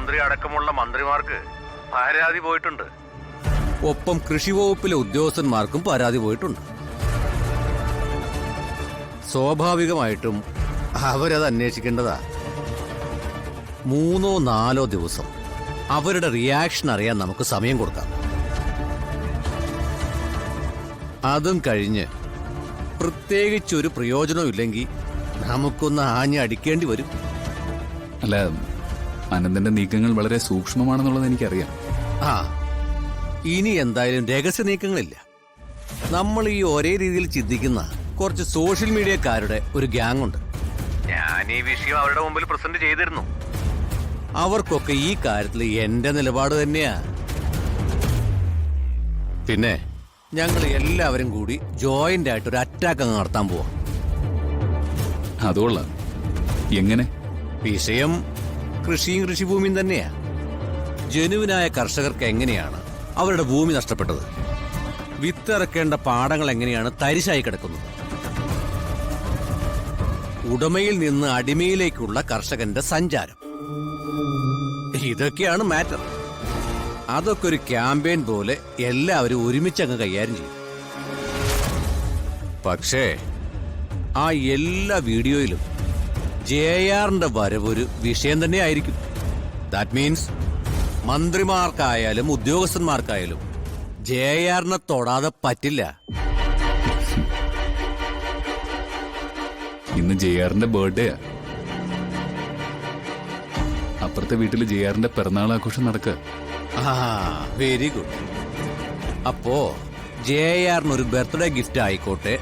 മന്ത്രി അടക്കമുള്ള മന്ത്രിമാർക്ക് പരാതി പോയിട്ടുണ്ട്. ഒപ്പം കൃഷി വകുപ്പിലെ ഉദ്യോഗസ്ഥന്മാർക്കും പരാതി പോയിട്ടുണ്ട്. സ്വാഭാവികമായിട്ടും അവരത് അന്വേഷിക്കേണ്ടതാ. 3-4 ദിവസം അവരുടെ റിയാക്ഷൻ അറിയാൻ നമുക്ക് സമയം കൊടുക്കാം. അതും കഴിഞ്ഞ് പ്രത്യേകിച്ചൊരു പ്രയോജനവും ഇല്ലെങ്കിൽ നമുക്കൊന്ന് ആഞ്ഞ് അടിക്കേണ്ടി വരും. അല്ല, അനന്തന്റെ നീക്കങ്ങൾ വളരെ സൂക്ഷ്മമാണെന്നുള്ളത് എനിക്കറിയാം. ഇനി എന്തായാലും രഹസ്യ നീക്കങ്ങളില്ല. നമ്മൾ ഈ ഒരേ രീതിയിൽ ചിന്തിക്കുന്ന കുറച്ച് സോഷ്യൽ മീഡിയക്കാരുടെ ഒരു ഗ്യാങ് ഉണ്ട്. ഞാൻ ഈ വിഷയം അവരുടെ മുമ്പിൽ പ്രസന്റ് ചെയ്തിരുന്നു. അവർക്കൊക്കെ ഈ കാര്യത്തിൽ എന്റെ നിലപാട് തന്നെയാ. പിന്നെ ഞങ്ങൾ എല്ലാവരും കൂടി ജോയിന്റ് ആയിട്ട് ഒരു അറ്റാക്ക് അങ്ങ് നടത്താൻ പോവാം. അതുകൊള്ളാം. എങ്ങനെ? വിഷയം കൃഷിയും കൃഷിഭൂമിയും തന്നെയാ. ജനുവിനായ കർഷകർക്ക് എങ്ങനെയാണ് അവരുടെ ഭൂമി നഷ്ടപ്പെട്ടത്? വിത്തിറക്കേണ്ട പാടങ്ങൾ എങ്ങനെയാണ് തരിശായി കിടക്കുന്നത്? ഉടമയിൽ നിന്ന് അടിമയിലേക്കുള്ള കർഷകന്റെ സഞ്ചാരം, ഇതൊക്കെയാണ് മാറ്റർ. അതൊക്കെ ഒരു ക്യാമ്പയിൻ പോലെ എല്ലാവരും ഒരുമിച്ചങ്ങ് കൈകാര്യം ചെയ്യും. പക്ഷേ ആ എല്ലാ വീഡിയോയിലും JR-ന്റെ വരവൊരു വിഷയം തന്നെ ആയിരിക്കും. ദാറ്റ് മീൻസ് മന്ത്രിമാർക്കായാലും ഉദ്യോഗസ്ഥന്മാർക്കായാലും JR-നെ തൊടാതെ പറ്റില്ല. ഇന്ന് JR-ന്റെ ബർത്ത്ഡേയാ. അപ്പുറത്തെ വീട്ടിൽ JR-ന്റെ പിറന്നാൾ ആഘോഷം നടക്കുക. Very good. അപ്പോ JR-ന് ഒരു ബർത്ത്ഡേ ഗിഫ്റ്റ് ആയിക്കോട്ടെ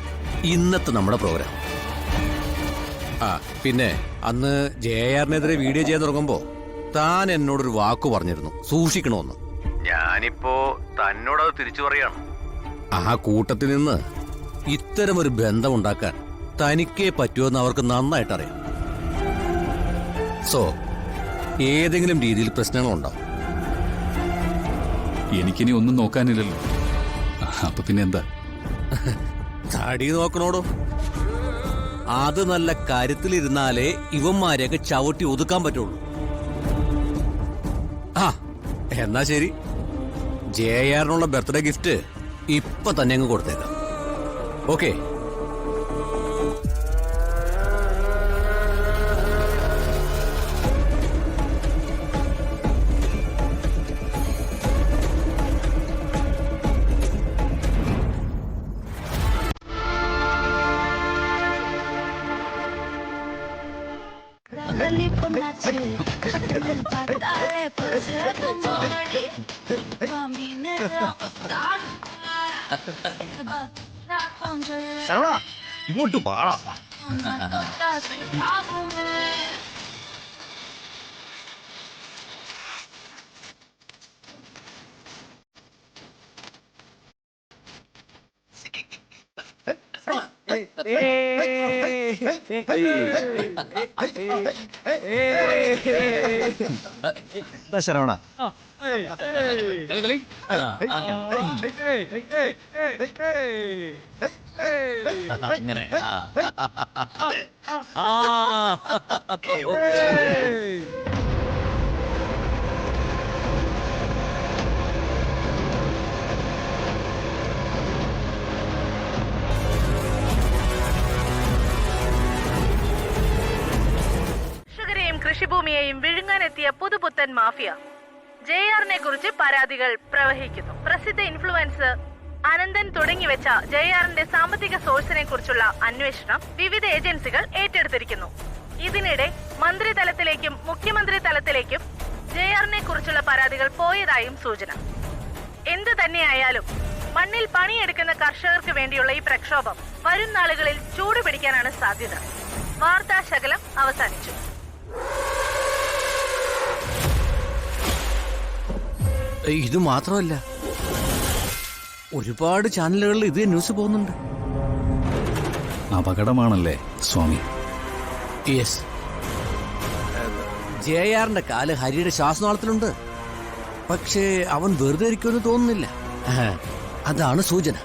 ഇന്നത്തെ നമ്മുടെ പ്രോഗ്രാം. പിന്നെ അന്ന് JR-നെതിരെ വീഡിയോ ചെയ്യാൻ തുടങ്ങുമ്പോ താൻ എന്നോടൊരു വാക്കു പറഞ്ഞിരുന്നു, സൂക്ഷിക്കണമെന്ന്. ഞാനിപ്പോ തന്നോടത് തിരിച്ചു പറയാണ്. ആ കൂട്ടത്തിൽ നിന്ന് ഇത്തരമൊരു ബന്ധമുണ്ടാക്കാൻ തനിക്കേ പറ്റുമെന്ന് അവർക്ക് നന്നായിട്ടറിയാം. സോ ഏതെങ്കിലും രീതിയിൽ പ്രശ്നങ്ങളുണ്ടാവും. എനിക്കിനി ഒന്നും നോക്കാനില്ലല്ലോ. അപ്പൊ പിന്നെന്താ? തടി നോക്കണോടോ. അത് നല്ല കരുത്തിലിരുന്നാലേ ഇവന്മാരെയൊക്കെ ചവിട്ടി ഒതുക്കാൻ പറ്റുള്ളൂ. എന്നാ ശരി, JR-നുള്ള ബർത്ത്ഡേ ഗിഫ്റ്റ് ഇപ്പൊ തന്നെ അങ്ങ് കൊടുത്തേക്കാം. ഓക്കെ? ഇങ്ങോട്ട് പാടാ. ശരവണ, അങ്ങനെ കൃഷിഭൂമിയെയും വിഴുങ്ങാനെത്തിയ പുതുപുത്തൻ മാഫിയ JR-നെ കുറിച്ച് പരാതികൾ പ്രവഹിക്കുന്നു. പ്രസിദ്ധ ഇൻഫ്ലുവൻസർ അനന്തൻ തുടങ്ങിവെച്ച JR-ന്റെ സാമ്പത്തിക സോഴ്സിനെ കുറിച്ചുള്ള അന്വേഷണം വിവിധ ഏജൻസികൾ ഏറ്റെടുത്തിരിക്കുന്നു. ഇതിനിടെ മന്ത്രിതലത്തിലേക്കും മുഖ്യമന്ത്രി തലത്തിലേക്കും JR-നെ കുറിച്ചുള്ള പരാതികൾ പോയതായും സൂചന. എന്തു തന്നെയായാലും മണ്ണിൽ പണിയെടുക്കുന്ന കർഷകർക്ക് വേണ്ടിയുള്ള ഈ പ്രക്ഷോഭം വരും നാളുകളിൽ ചൂടുപിടിക്കാനാണ് സാധ്യത. വാർത്താശകലം അവസാനിച്ചു. ഇത് മാത്രമല്ല, ഒരുപാട് ചാനലുകളിൽ ഇത് ന്യൂസ് പോകുന്നുണ്ട്. അപകടമാണല്ലേ സ്വാമി? യെസ്. JR-ന്റെ കാല് ഹരിയുടെ ശ്വാസനാളത്തിലുണ്ട്. പക്ഷേ അവൻ വെറുതെ ഇരിക്കുമെന്ന് തോന്നുന്നില്ല. അതാണ് സൂചന.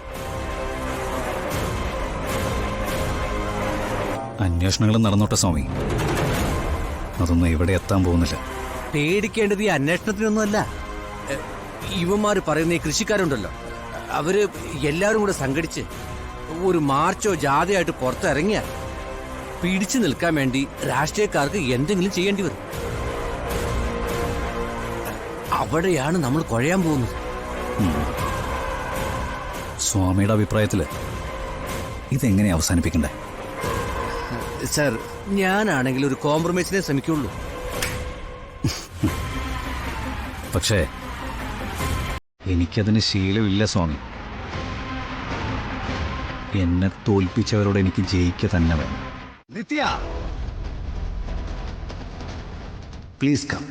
അന്വേഷണങ്ങൾ നടന്നോട്ടെ സ്വാമി. അതൊന്നും ഇവിടെ എത്താൻ പോകുന്നില്ല. പേടിക്കേണ്ടത് ഈ അന്വേഷണത്തിനൊന്നുമല്ല. ഇവന്മാര് പറയുന്ന ഈ കൃഷിക്കാരുണ്ടല്ലോ, അവര് എല്ലാവരും കൂടെ സംഘടിച്ച് ഒരു മാർച്ചോ ജാഥയായിട്ട് പുറത്തിറങ്ങിയാൽ പിടിച്ചു നിൽക്കാൻ വേണ്ടി രാഷ്ട്രീയക്കാർക്ക് എന്തെങ്കിലും ചെയ്യേണ്ടി വരും. അവിടെയാണ് നമ്മൾ കുഴയാൻ പോകുന്നത്. സ്വാമിയുടെ അഭിപ്രായത്തില് ഇതെങ്ങനെ അവസാനിപ്പിക്കണ്ടേ? സർ, ഞാനാണെങ്കിൽ ഒരു കോംപ്രമൈസിനെ ശ്രമിക്കുള്ളൂ. പക്ഷേ എനിക്കതിന് ശീലമില്ല സ്വാമി. എന്നെ തോൽപ്പിച്ചവരോട് എനിക്ക് ജയിക്കുക തന്നെ വേണം. നിത്യ, പ്ലീസ് കം.